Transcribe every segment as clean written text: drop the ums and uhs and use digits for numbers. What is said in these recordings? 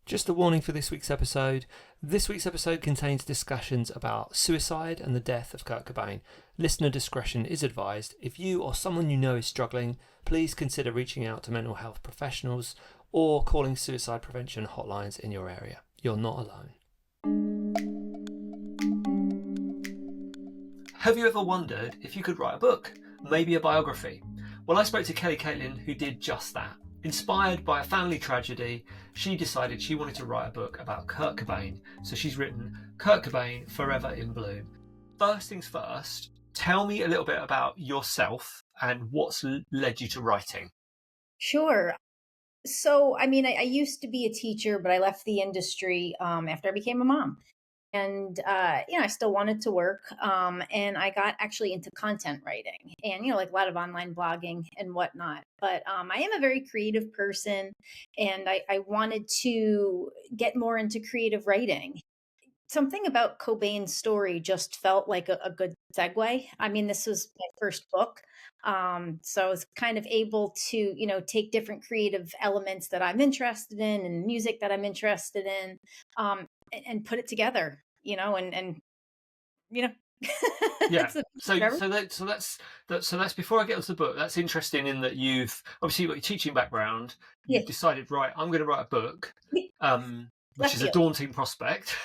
Just a warning for this week's episode. This week's episode contains discussions about suicide and the death of Kurt Cobain. Listener discretion is advised. If you or someone you know is struggling, please consider reaching out to mental health professionals or calling suicide prevention hotlines in your area. You're not alone. Have you ever wondered if you could write a book? Maybe a biography? Well, I spoke to Kelly Catlin, who did just that. Inspired by a family tragedy, she decided she wanted to write a book about Kurt Cobain. So she's written Kurt Cobain, Forever in Bloom. First things first, tell me a little bit about yourself and what's led you to writing. Sure. So, I used to be a teacher, but I left the industry after I became a mom. And, I still wanted to work. And I got actually into content writing and, like a lot of online blogging and whatnot. But I am a very creative person and I wanted to get more into creative writing. Something about Cobain's story just felt like a good segue. This was my first book. So I was kind of able to, take different creative elements that I'm interested in and music that I'm interested in, and put it together, and Yeah. So that's before I get onto the book. That's interesting in that you've obviously got your teaching background. You've decided, right, I'm going to write a book, which is a daunting prospect.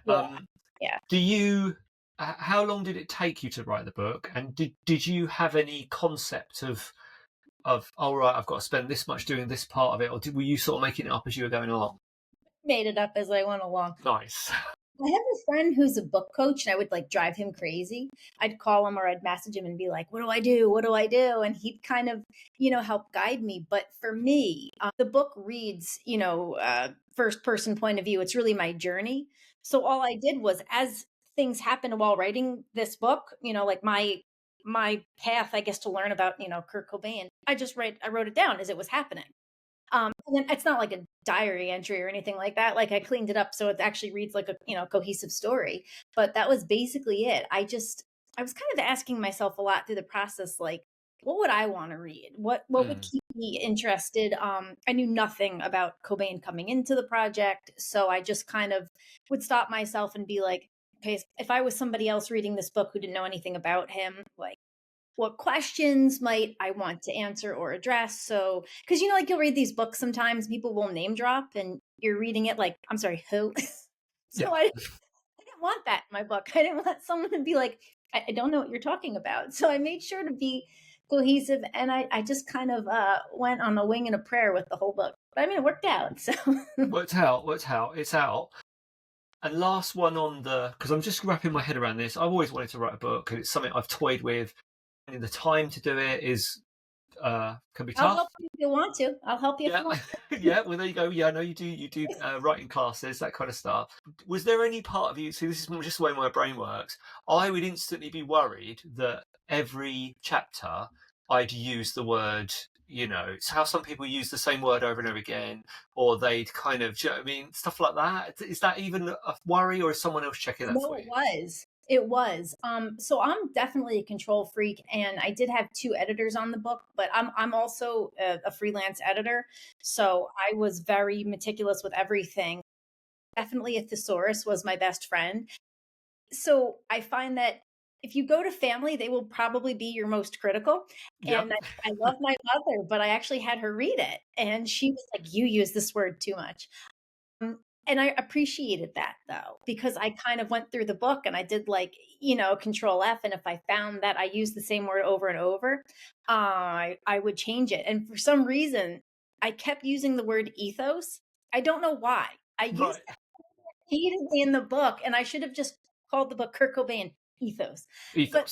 Yeah. Do you? How long did it take you to write the book? And did you have any concept of all right, I've got to spend this much doing this part of it, or were you sort of making it up as you were going along? Made it up as I went along. Nice. I have a friend who's a book coach and I would drive him crazy. I'd call him or I'd message him and be like, what do I do? What do I do? And he'd kind of, help guide me. But for me, the book reads, first person point of view. It's really my journey. So all I did was, as things happened while writing this book, my path, I guess, to learn about, Kurt Cobain, I wrote it down as it was happening. And then it's not like a diary entry or anything like that. Like I cleaned it up so it actually reads like a, cohesive story. But that was basically it. I was kind of asking myself a lot through the process, like, what would I want to read? What would keep me interested? I knew nothing about Cobain coming into the project. So I just kind of would stop myself and be like, okay, if I was somebody else reading this book who didn't know anything about him, like, what questions might I want to answer or address? So, because you'll read these books sometimes, people will name drop and you're reading it like, I'm sorry, who? So I didn't want that in my book. I didn't want someone to be like, I don't know what you're talking about. So I made sure to be cohesive and I just kind of went on a wing and a prayer with the whole book. But it worked out. So worked out. It's out. And last one because I'm just wrapping my head around this. I've always wanted to write a book and it's something I've toyed with. And the time to do it is can be tough. I'll help you if you want to. I'll help you if you want to. Yeah, well there you go. Yeah, I know you do writing classes, that kind of stuff. Was there any part of you, see this is just the way my brain works, I would instantly be worried that every chapter I'd use the word, it's how some people use the same word over and over again, or they'd kind of, do you know what I mean? Stuff like that. Is that even a worry, or is someone else checking that for you? It was. So I'm definitely a control freak, and I did have 2 editors on the book, but I'm also a freelance editor. So I was very meticulous with everything. Definitely a thesaurus was my best friend. So I find that if you go to family, they will probably be your most critical. Yep. And I love my mother, but I actually had her read it, and she was like, you use this word too much. And I appreciated that though, because I kind of went through the book and I did control F. And if I found that I used the same word over and over, I would change it. And for some reason, I kept using the word ethos. I don't know why. I used it repeatedly in the book, and I should have just called the book Kurt Cobain Ethos. But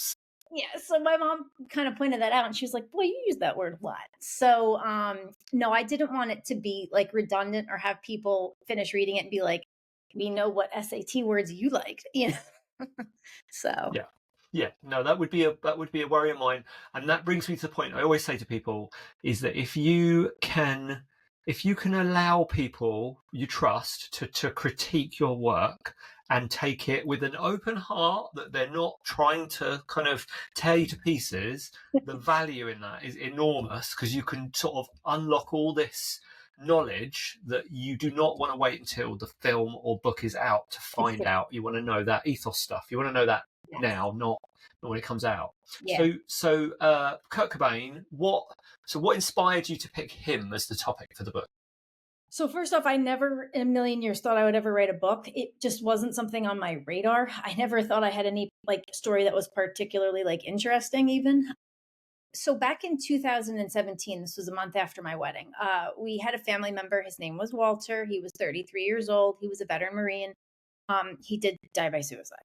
yeah, so my mom kind of pointed that out and she was like, boy, you use that word a lot. So no, I didn't want it to be redundant or have people finish reading it and be like, we know what SAT words you liked, So yeah, no, that would be a worry of mine. And that brings me to the point I always say to people is that if you can allow people you trust to critique your work and take it with an open heart, that they're not trying to kind of tear you to pieces, the value in that is enormous, because you can sort of unlock all this knowledge that you do not want to wait until the film or book is out to find out. You want to know that ethos stuff. You want to know that Yes. now, not when it comes out. Yeah. So Kurt Cobain, what inspired you to pick him as the topic for the book? So first off, I never in a million years thought I would ever write a book. It just wasn't something on my radar. I never thought I had any like story that was particularly like interesting even. So back in 2017, this was a month after my wedding, we had a family member. His name was Walter. He was 33 years old. He was a veteran Marine. He did die by suicide.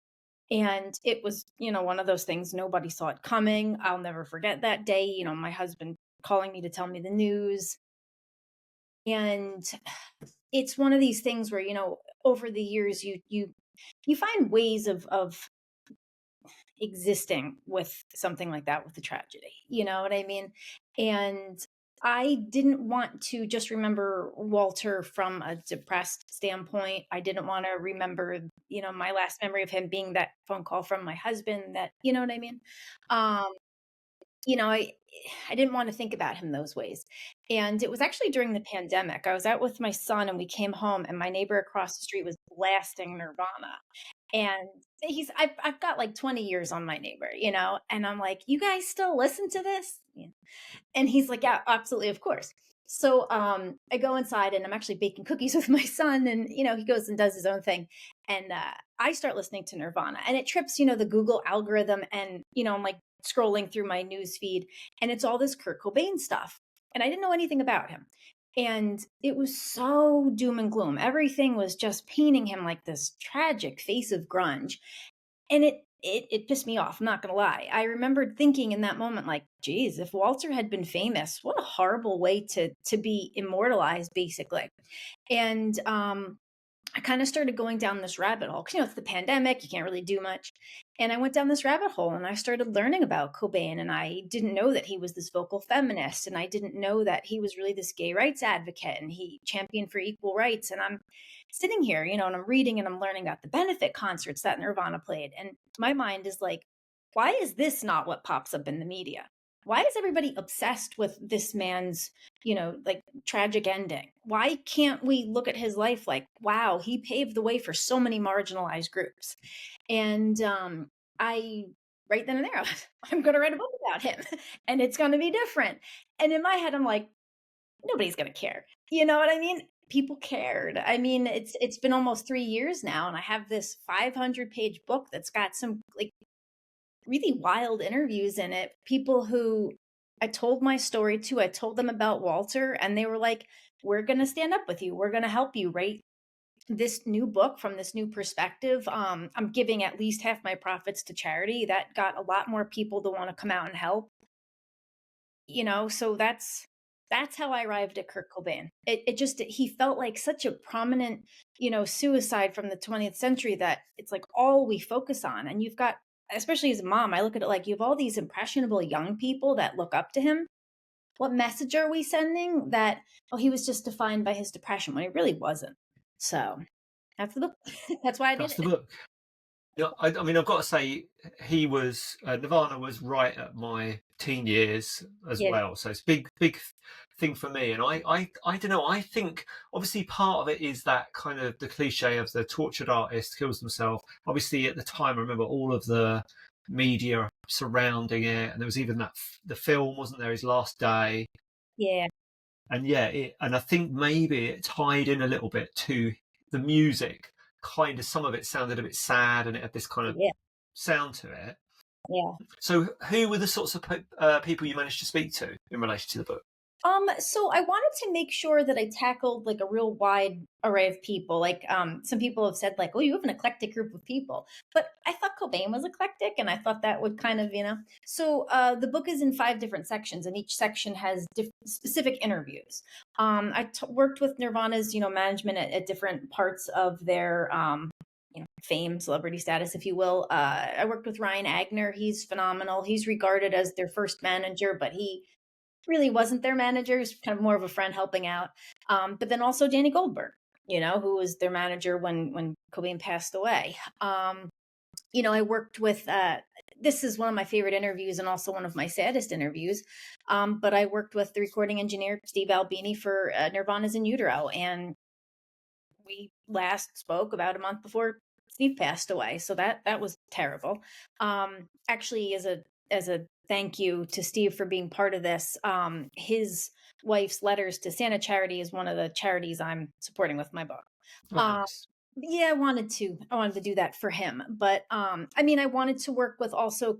And it was, one of those things nobody saw it coming. I'll never forget that day. My husband calling me to tell me the news. And it's one of these things where, over the years, you find ways of existing with something like that, with the tragedy. You know what I mean? And I didn't want to just remember Walter from a depressed standpoint. I didn't want to remember, my last memory of him being that phone call from my husband that, you know what I mean? Um, I didn't want to think about him those ways. And it was actually during the pandemic. I was out with my son and we came home and my neighbor across the street was blasting Nirvana. And I've got like 20 years on my neighbor, and I'm like, you guys still listen to this? And he's like, yeah, absolutely, of course. So I go inside and I'm actually baking cookies with my son, and he goes and does his own thing, and I start listening to Nirvana, and it trips the Google algorithm, and I'm like scrolling through my news feed, and it's all this Kurt Cobain stuff, and I didn't know anything about him. And it was so doom and gloom. Everything was just painting him like this tragic face of grunge. And it pissed me off, I'm not gonna lie. I remembered thinking in that moment, like, geez, if Walter had been famous, what a horrible way to be immortalized, basically. And I kind of started going down this rabbit hole. 'Cause, it's the pandemic, you can't really do much. And I went down this rabbit hole and I started learning about Cobain. And I didn't know that he was this vocal feminist. And I didn't know that he was really this gay rights advocate and he championed for equal rights. And I'm sitting here, and I'm reading and I'm learning about the benefit concerts that Nirvana played. And my mind is like, why is this not what pops up in the media? Why is everybody obsessed with this man's, like tragic ending? Why can't we look at his life like, wow, he paved the way for so many marginalized groups? And I, right then and there, I'm going to write a book about him and it's going to be different. And in my head, I'm like, nobody's going to care. You know what I mean? People cared. I mean, it's been almost 3 years now, and I have this 500-page book that's got some like really wild interviews in it. People who I told my story to, I told them about Walter, and they were like, we're going to stand up with you. We're going to help you write this new book from this new perspective. I'm giving at least half my profits to charity. That got a lot more people to want to come out and help. So that's how I arrived at Kurt Cobain. He felt like such a prominent, suicide from the 20th century that it's like all we focus on. And you've got, especially as a mom, I look at it like you have all these impressionable young people that look up to him. What message are we sending that, oh, he was just defined by his depression when he really wasn't? So that's the book. That's why I did That's it. the book. Yeah, I mean, I've got to say, Nirvana was right at my teen years as Yeah. well. So it's big thing for me. And I don't know. I think obviously part of it is that kind of the cliche of the tortured artist kills themselves. Obviously, at the time, I remember all of the media surrounding it, and there was even the film, wasn't there? His last day. Yeah. And and I think maybe it tied in a little bit to the music. Kind of some of it sounded a bit sad and it had this kind of Yeah. sound to it. Yeah. So who were the sorts of people you managed to speak to in relation to the book? So I wanted to make sure that I tackled like a real wide array of people. Like, some people have said like, oh, you have an eclectic group of people, but I thought Cobain was eclectic and I thought that would kind of, so, the book is in 5 different sections and each section has specific interviews. I worked with Nirvana's, management at different parts of their, fame, celebrity status, if you will. I worked with Ryan Agner. He's phenomenal. He's regarded as their first manager, but he really wasn't their manager. He's kind of more of a friend helping out. But then also Danny Goldberg, who was their manager when Cobain passed away. I worked with this is one of my favorite interviews and also one of my saddest interviews. But I worked with the recording engineer, Steve Albini, for Nirvana's In Utero. And we last spoke about a month before Steve passed away. So that was terrible. Actually, as a thank you to Steve for being part of this, his wife's Letters to Santa charity is one of the charities I'm supporting with my book. Oh, nice. Yeah, I wanted to do that for him. But I mean, I wanted to work with also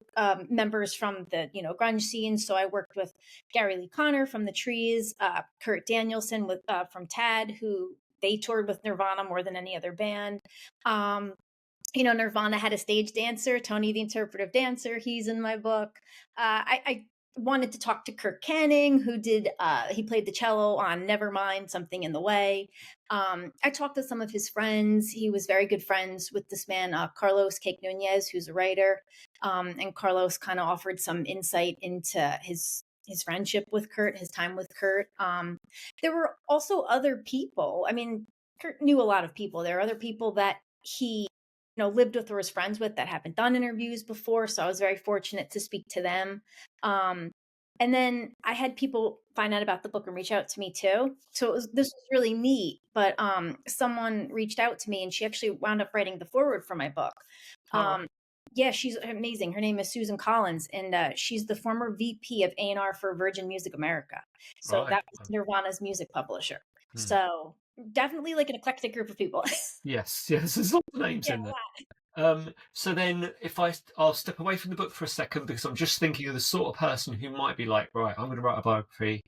members from the, grunge scene. So I worked with Gary Lee Conner from the Trees, Kurt Danielson from Tad, who they toured with Nirvana more than any other band. Nirvana had a stage dancer, Tony the Interpretive Dancer. He's in my book. I wanted to talk to Kirk Canning, who he played the cello on Nevermind, Something in the Way. I talked to some of his friends. He was very good friends with this man, Carlos Cake Nunez, who's a writer. And Carlos kind of offered some insight into his friendship with Kurt, his time with Kurt. There were also other people. I mean, Kurt knew a lot of people. There are other people that he lived with or was friends with that haven't done interviews before. So I was very fortunate to speak to them. And then I had people find out about the book and reach out to me too. So this was really neat. But someone reached out to me and she actually wound up writing the foreword for my book. Yeah, she's amazing. Her name is Susan Collins, and she's the former VP of A&R for Virgin Music America. So that was Nirvana's music publisher. So definitely like an eclectic group of people. Yes, there's lots of names in there. So then I'll step away from the book for a second, because I'm just thinking of the sort of person who might be like, right, I'm going to write a biography,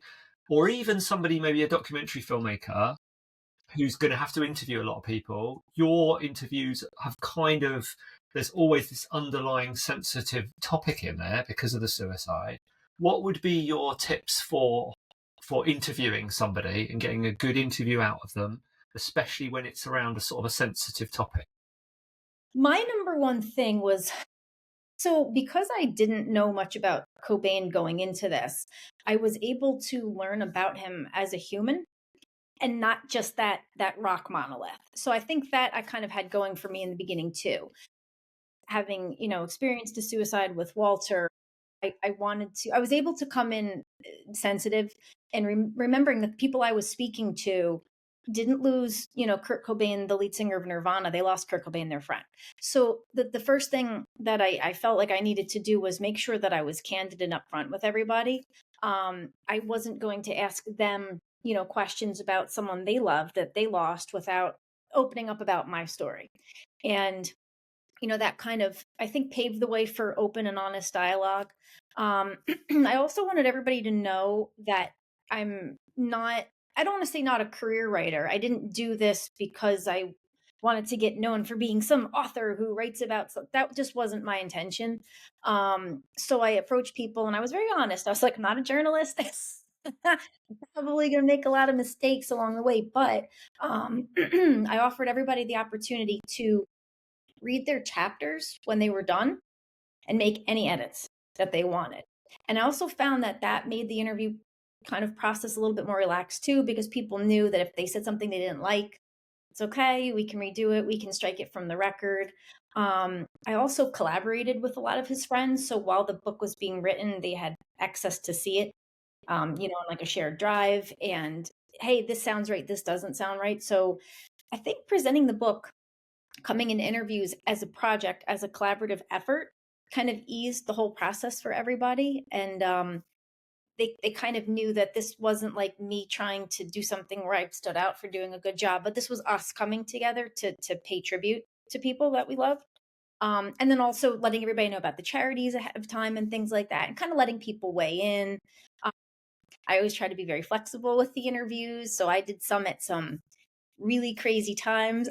or even somebody, maybe a documentary filmmaker, who's going to have to interview a lot of people. Your interviews have there's always this underlying sensitive topic in there because of the suicide. What would be your tips for interviewing somebody and getting a good interview out of them, especially when it's around a sort of a sensitive topic? My number one thing was, so because I didn't know much about Cobain going into this, I was able to learn about him as a human and not just that rock monolith. So I think that I kind of had going for me in the beginning too. Having, experienced a suicide with Walter, I was able to come in sensitive and remembering that the people I was speaking to didn't lose, Kurt Cobain, the lead singer of Nirvana. They lost Kurt Cobain, their friend. So the first thing that I felt like I needed to do was make sure that I was candid and upfront with everybody. I wasn't going to ask them, questions about someone they loved that they lost without opening up about my story. And that kind of, I think, paved the way for open and honest dialogue. I also wanted everybody to know that I don't want to say not a career writer. I didn't do this because I wanted to get known for being some author who writes about that. Just wasn't my intention. So I approached people and I was very honest. I was like, I'm not a journalist. Probably going to make a lot of mistakes along the way, but I offered everybody the opportunity to read their chapters when they were done and make any edits that they wanted. And I also found that made the interview kind of process a little bit more relaxed too, because people knew that if they said something they didn't like, it's okay, we can redo it, we can strike it from the record. I also collaborated with a lot of his friends. So while the book was being written, they had access to see it, on like a shared drive. And hey, this sounds right, this doesn't sound right. So I think presenting the book, coming in interviews as a project, as a collaborative effort, kind of eased the whole process for everybody. And they kind of knew that this wasn't like me trying to do something where I stood out for doing a good job, but this was us coming together to pay tribute to people that we love. And then also letting everybody know about the charities ahead of time and things like that, and kind of letting people weigh in. I always try to be very flexible with the interviews. So I did some at some really crazy times.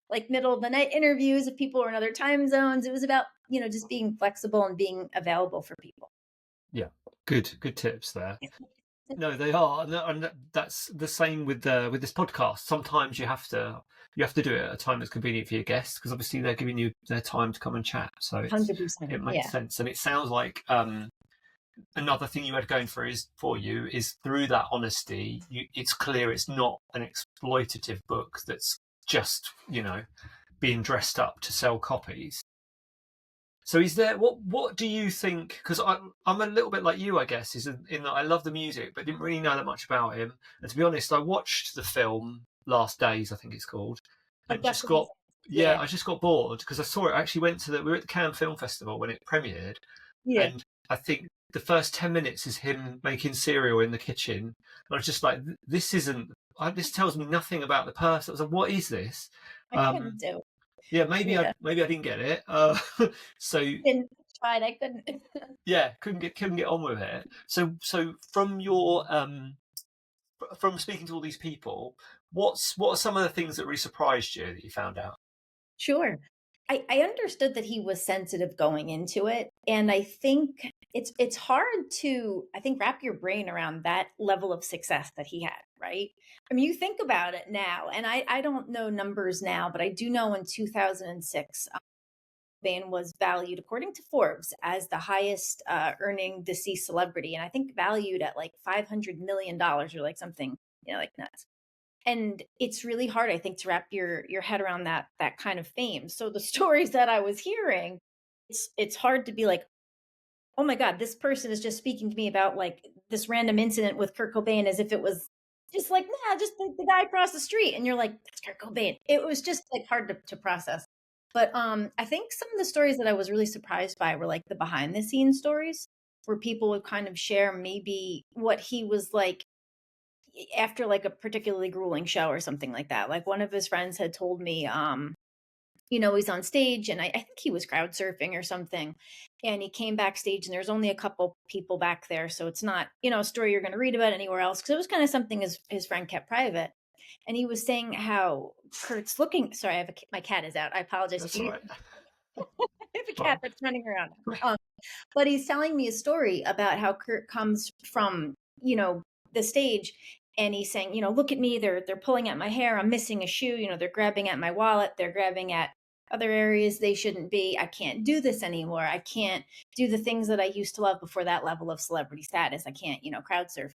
Like middle of the night interviews if people were in other time zones. It was about, just being flexible and being available for people. Yeah, good tips there. No, they are, and that's the same with this podcast. Sometimes you have to do it at a time that's convenient for your guests, because obviously they're giving you their time to come and chat. So 100%, it makes sense, and it sounds like another thing you had going for you is through that honesty. It's clear it's not an exploitative book that's just being dressed up to sell copies. So is there what do you think? Because I'm a little bit like you, I guess, is in that I love the music, but didn't really know that much about him. And to be honest, I watched the film Last Days, I think it's called, Of and Gus just Van got Sant. yeah, Yeah. I just got bored because I saw it. I actually went to we were at the Cannes Film Festival when it premiered, Yeah. and I think the first 10 minutes is him making cereal in the kitchen, and I was just like, this isn't. This tells me nothing about the person. I was like, what is this? I couldn't do. Yeah, Yeah. maybe I didn't get it. So Been tried. I couldn't. yeah, couldn't get on with it. So from your from speaking to all these people, what are some of the things that really surprised you that you found out? Sure. I understood that he was sensitive going into it. And I think it's hard to, I think, wrap your brain around that level of success that he had, right? I mean, you think about it now, and I don't know numbers now, but I do know in 2006, Cobain was valued, according to Forbes, as the highest earning deceased celebrity. And I think valued at like $500 million or like something, like nuts. And it's really hard, I think, to wrap your head around that kind of fame. So the stories that I was hearing, it's hard to be like, oh my god, this person is just speaking to me about like this random incident with Kurt Cobain as if it was just like, nah, just the guy across the street. And you're like, that's Kurt Cobain. It was just like hard to process. But I think some of the stories that I was really surprised by were like the behind the scenes stories where people would kind of share maybe what he was like after like a particularly grueling show or something like that. Like one of his friends had told me, he's on stage and I think he was crowd surfing or something. And he came backstage and there's only a couple people back there. So it's not, a story you're going to read about anywhere else. Cause it was kind of something his friend kept private. And he was saying how Kurt's looking. Sorry, my cat is out. I apologize if That's all you right. I have a cat Fine. that's running around. But he's telling me a story about how Kurt comes from, the stage and he's saying, look at me, they're pulling at my hair, I'm missing a shoe, they're grabbing at my wallet, they're grabbing at other areas they shouldn't be. I can't do this anymore. I can't do the things that I used to love before that level of celebrity status. I can't, crowd surf.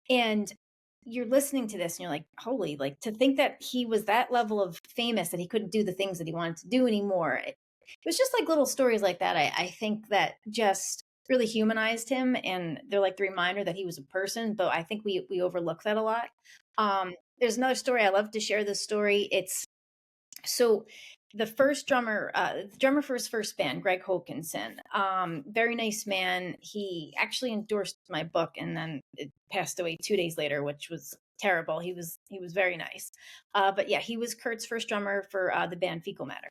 And you're listening to this and you're like, holy, like to think that he was that level of famous that he couldn't do the things that he wanted to do anymore. It was just like little stories like that. I think that just really humanized him, and they're like the reminder that he was a person. But I think we overlook that a lot. There's another story I love to share. This story. It's so the first drummer for his first band, Greg Hokinson, very nice man. He actually endorsed my book, and then it passed away 2 days later, which was terrible. He was very nice, but yeah, he was Kurt's first drummer for the band Fecal Matter.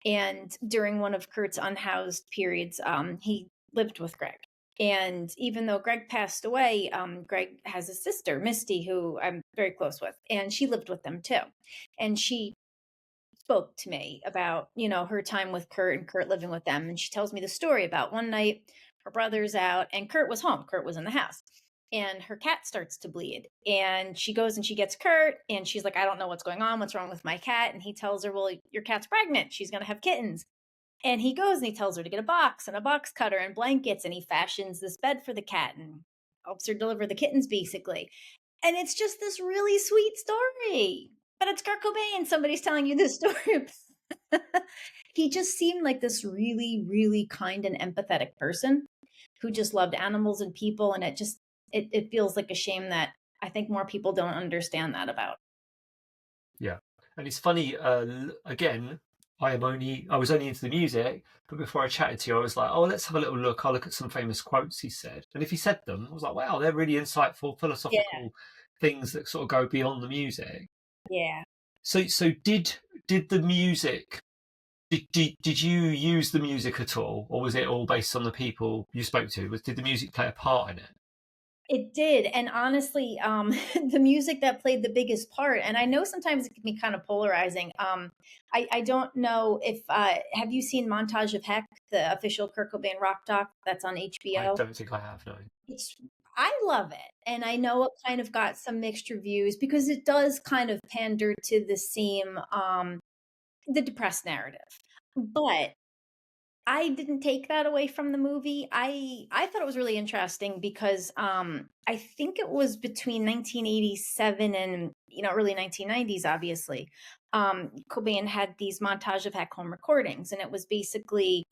And during one of Kurt's unhoused periods, he lived with Greg. And even though Greg passed away, Greg has a sister, Misty, who I'm very close with, and she lived with them too. And she spoke to me about, her time with Kurt and Kurt living with them. And she tells me the story about one night her brother's out and Kurt was home. Kurt was in the house. And her cat starts to bleed. And she goes and she gets Kurt and she's like, I don't know what's going on. What's wrong with my cat? And he tells her, well, your cat's pregnant. She's going to have kittens. And he goes and he tells her to get a box and a box cutter and blankets. And he fashions this bed for the cat and helps her deliver the kittens, basically. And it's just this really sweet story. But it's Kurt Cobain. Somebody's telling you this story. He just seemed like this really, really kind and empathetic person who just loved animals and people. And it feels like a shame that I think more people don't understand that about. Yeah, and it's funny. Again, I was only into the music, but before I chatted to you, I was like, oh, let's have a little look. I'll look at some famous quotes he said, and if he said them, I was like, wow, they're really insightful, Yeah. philosophical things that sort of go beyond the music. Yeah. So did the music? Did you use the music at all, or was it all based on the people you spoke to? Did the music play a part in it? It did. And honestly, the music that played the biggest part, and I know sometimes it can be kind of polarizing. I don't know if, have you seen Montage of Heck, the official Kurt Cobain rock doc that's on I HBO? don't think I have, no. It's, I love it. And I know it kind of got some mixed reviews because it does kind of pander to the same, the depressed narrative. But I didn't take that away from the movie. I thought it was really interesting because I think it was between 1987 and early 1990s. Obviously, Cobain had these montage of at home recordings, and it was basically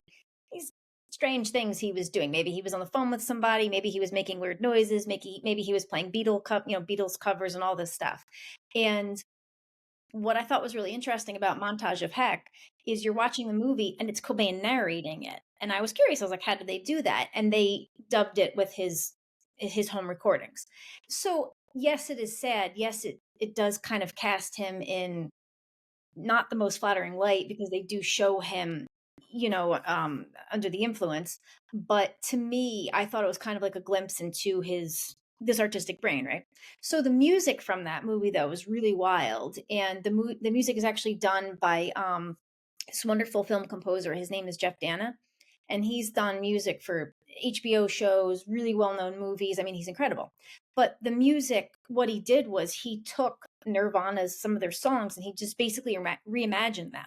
these strange things he was doing. Maybe he was on the phone with somebody, maybe he was making weird noises, maybe he was playing Beatles covers and all this stuff. And what I thought was really interesting about Montage of Heck is you're watching the movie and it's Cobain narrating it. And I was curious. I was like, how did they do that? And they dubbed it with his home recordings. So yes, it is sad. Yes, it does kind of cast him in not the most flattering light because they do show him, under the influence. But to me, I thought it was kind of like a glimpse into this artistic brain, right? So the music from that movie though was really wild, and the music is actually done by this wonderful film composer. His name is Jeff Dana, and he's done music for HBO shows, really well-known movies. I mean, he's incredible. But the music, what he did was he took Nirvana's some of their songs and he just basically reimagined them.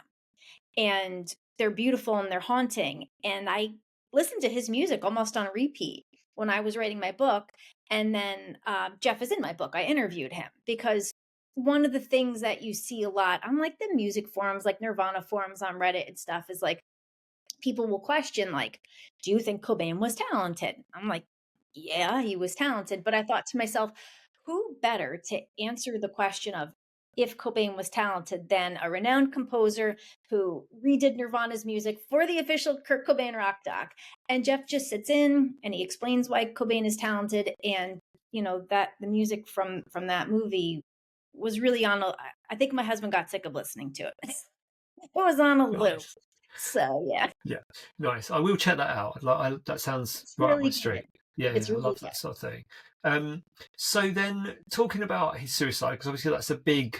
And they're beautiful and they're haunting. And I listened to his music almost on repeat when I was writing my book. And then Jeff is in my book. I interviewed him because one of the things that you see a lot on like the music forums, like Nirvana forums on Reddit and stuff, is like people will question, like, do you think Cobain was talented? I'm like, yeah, he was talented. But I thought to myself, who better to answer the question of if Cobain was talented than a renowned composer who redid Nirvana's music for the official Kurt Cobain rock doc? And Jeff just sits in and he explains why Cobain is talented. And, that the music from that movie was really I think my husband got sick of listening to it. It was on a loop. Nice. So yeah. Yeah, nice. I will check that out. That sounds It's right up really my good. street. Yeah, It's I really love good. that sort of thing. So then, talking about his suicide, because obviously that's a big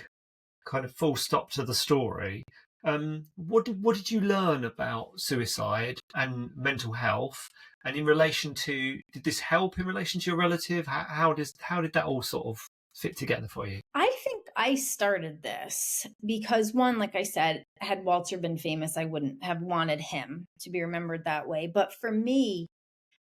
kind of full stop to the story. What did you learn about suicide and mental health, and in relation to, did this help in relation to your relative? How did that all sort of fit together for you? I think I started this because one, like I said, had Walter been famous, I wouldn't have wanted him to be remembered that way. But for me,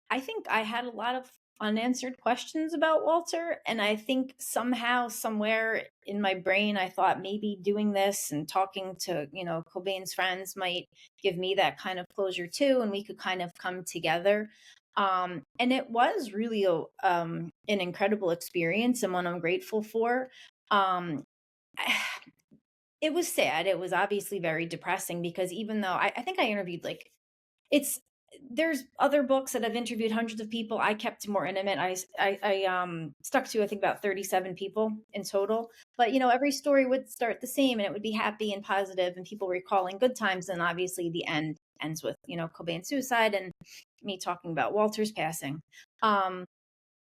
I think I had a lot of unanswered questions about Walter. And I think somehow, somewhere in my brain, I thought maybe doing this and talking to, Cobain's friends might give me that kind of closure too. And we could kind of come together. And it was really an incredible experience and one I'm grateful for. Um, it was sad. It was obviously very depressing because even though I think I interviewed it's there's other books that I've interviewed hundreds of people. I kept more intimate. I stuck to I think about 37 people in total. But every story would start the same and it would be happy and positive and people recalling good times. And obviously the end ends with, Cobain's suicide and me talking about Walter's passing.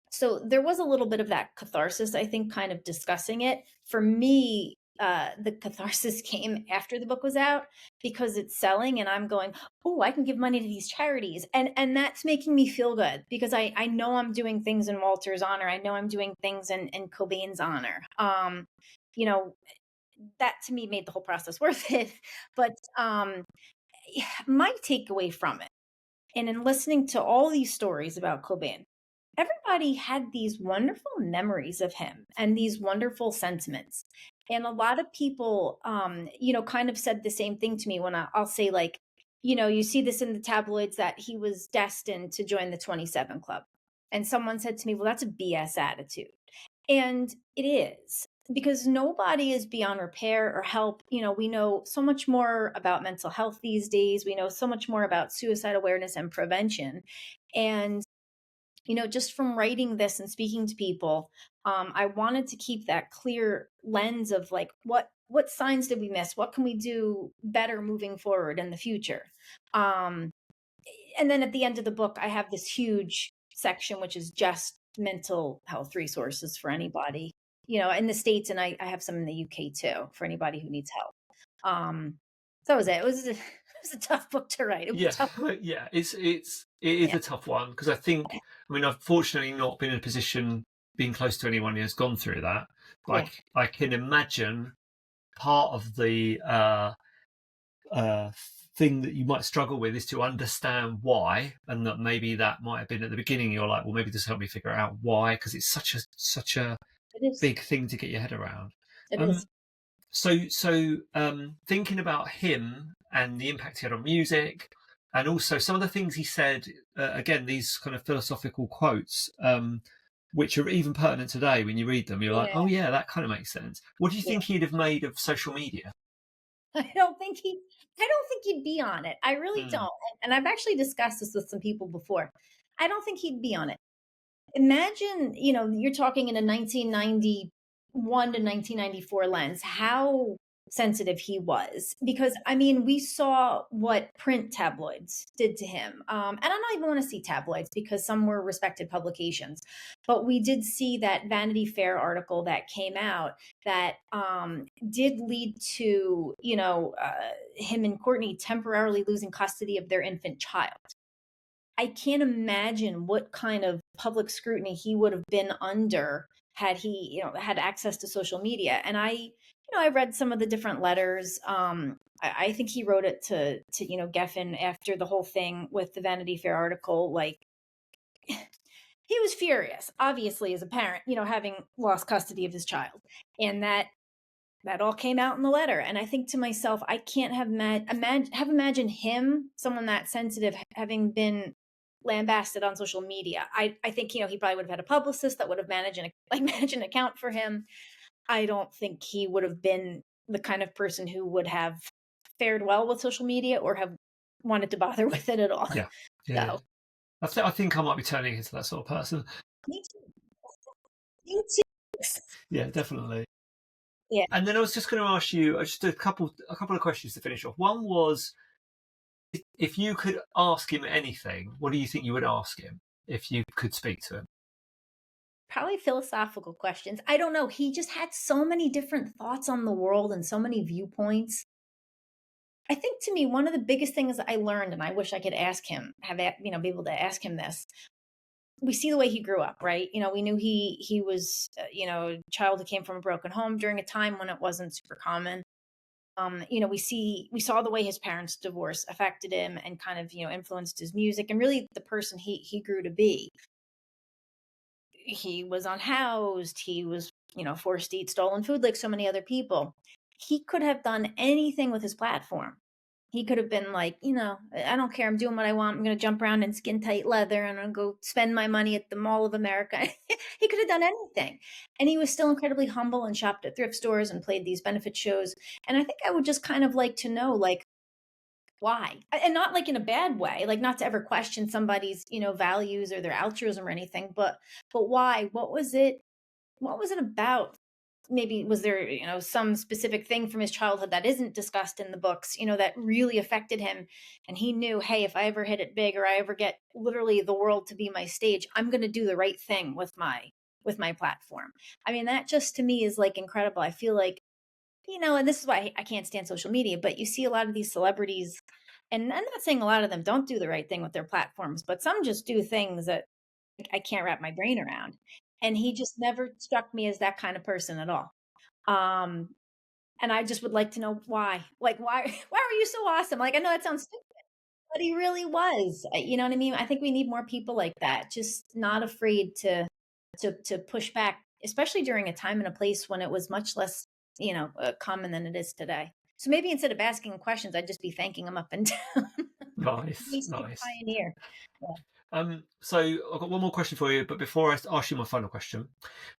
So there was a little bit of that catharsis, I think, kind of discussing it. For me, the catharsis came after the book was out because it's selling and I'm going, oh, I can give money to these charities. And that's making me feel good because I know I'm doing things in Walter's honor. I know I'm doing things in Cobain's honor. That to me made the whole process worth it. But my takeaway from it, and in listening to all these stories about Cobain, everybody had these wonderful memories of him and these wonderful sentiments. And a lot of people, kind of said the same thing to me when I'll say, like, you see this in the tabloids that he was destined to join the 27 Club. And someone said to me, well, that's a BS attitude. And it is because nobody is beyond repair or help. We know so much more about mental health these days. We know so much more about suicide awareness and prevention. And just from writing this and speaking to people, I wanted to keep that clear lens of like, what signs did we miss? What can we do better moving forward in the future? And then at the end of the book, I have this huge section, which is just mental health resources for anybody, in the States. And I have some in the UK too, for anybody who needs help. So that was it. It was a tough book to write. It was tough. Yeah, it is a tough one because I've fortunately not been in a position being close to anyone who has gone through that. But I can imagine part of the thing that you might struggle with is to understand why, and that maybe that might have been at the beginning. You're like, well, maybe this help me figure out why, because it's such a big thing to get your head around. It is. So thinking about him and the impact he had on music and also some of the things he said, again, these kind of philosophical quotes, which are even pertinent today when you read them. You're like, oh yeah, that kind of makes sense. What do you think he'd have made of social media? I don't think he'd be on it. I really don't. And I've actually discussed this with some people before. I don't think he'd be on it. Imagine, you're talking in a 1991 to 1994 lens, how sensitive he was. Because, I mean, we saw what print tabloids did to him. And I don't even want to see tabloids because some were respected publications. But we did see that Vanity Fair article that came out that did lead to, him and Courtney temporarily losing custody of their infant child. I can't imagine what kind of public scrutiny he would have been under had he, had access to social media. And I read some of the different letters. I think he wrote it to Geffen after the whole thing with the Vanity Fair article. Like, he was furious, obviously, as a parent, having lost custody of his child, and that all came out in the letter. And I think to myself, I can't have imagined him, someone that sensitive, having been lambasted on social media. I think, he probably would have had a publicist that would have managed an account for him. I don't think he would have been the kind of person who would have fared well with social media or have wanted to bother with it at all. Yeah. So. I think I might be turning into that sort of person. Me too. Yeah, definitely. Yeah. And then I was just going to ask you just a couple of questions to finish off. One was, if you could ask him anything, what do you think you would ask him if you could speak to him? Probably philosophical questions. I don't know. He just had so many different thoughts on the world and so many viewpoints. I think, to me, one of the biggest things that I learned, and I wish I could ask him, be able to ask him this. We see the way he grew up, right? We knew he was, a child who came from a broken home during a time when it wasn't super common. We saw the way his parents' divorce affected him and kind of, influenced his music and really the person he grew to be. He was unhoused. He was, forced to eat stolen food like so many other people. He could have done anything with his platform. He could have been like, I don't care. I'm doing what I want. I'm going to jump around in skin tight leather and I'm going to go spend my money at the Mall of America. He could have done anything. And he was still incredibly humble and shopped at thrift stores and played these benefit shows. And I think I would just kind of like to know, like, why? And not like in a bad way, like not to ever question somebody's, values or their altruism or anything, but why? What was it about? Maybe was there, some specific thing from his childhood that isn't discussed in the books, that really affected him. And he knew, hey, if I ever hit it big or I ever get literally the world to be my stage, I'm going to do the right thing with my platform. I mean, that just to me is like incredible. I feel like, and this is why I can't stand social media, but you see a lot of these celebrities, and I'm not saying a lot of them don't do the right thing with their platforms, but some just do things that I can't wrap my brain around. And he just never struck me as that kind of person at all. And I just would like to know why. Like, why are you so awesome? Like, I know that sounds stupid, but he really was. You know what I mean? I think we need more people like that, just not afraid to push back, especially during a time and a place when it was much less, common than it is today. So maybe instead of asking questions, I'd just be thanking him up and down. Nice. He's a pioneer. Yeah. So I've got one more question for you, but before I ask you my final question,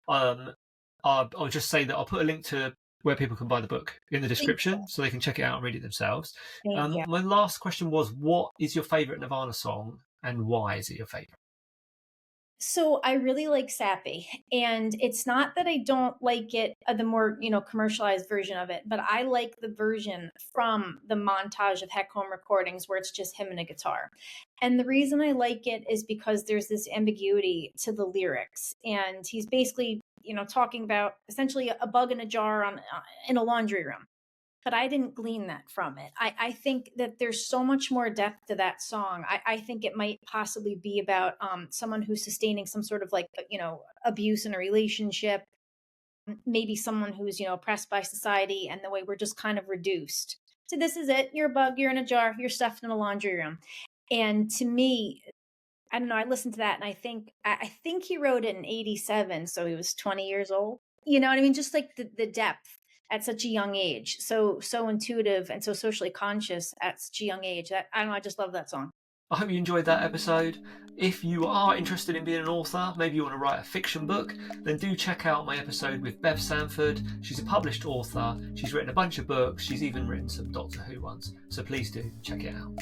I'll just say that I'll put a link to where people can buy the book in the description so they can check it out and read it themselves. My last question was, what is your favorite Nirvana song and why is it your favorite? So I really like Sappy, and it's not that I don't like it, the more, commercialized version of it, but I like the version from the montage of Heck Home recordings where it's just him and a guitar. And the reason I like it is because there's this ambiguity to the lyrics, and he's basically, talking about essentially a bug in a jar in a laundry room. But I didn't glean that from it. I think that there's so much more depth to that song. I think it might possibly be about someone who's sustaining some sort of like, abuse in a relationship, maybe someone who's, oppressed by society and the way we're just kind of reduced. So this is it. You're a bug, you're in a jar, you're stuffed in a laundry room. And to me, I don't know, I listened to that and I think he wrote it in 87, so he was 20 years old. You know what I mean? Just like the depth at such a young age. So intuitive and so socially conscious at such a young age. That, I don't know, I just love that song. I hope you enjoyed that episode. If you are interested in being an author, maybe you want to write a fiction book, then do check out my episode with Bev Sanford. She's a published author. She's written a bunch of books. She's even written some Doctor Who ones. So please do check it out.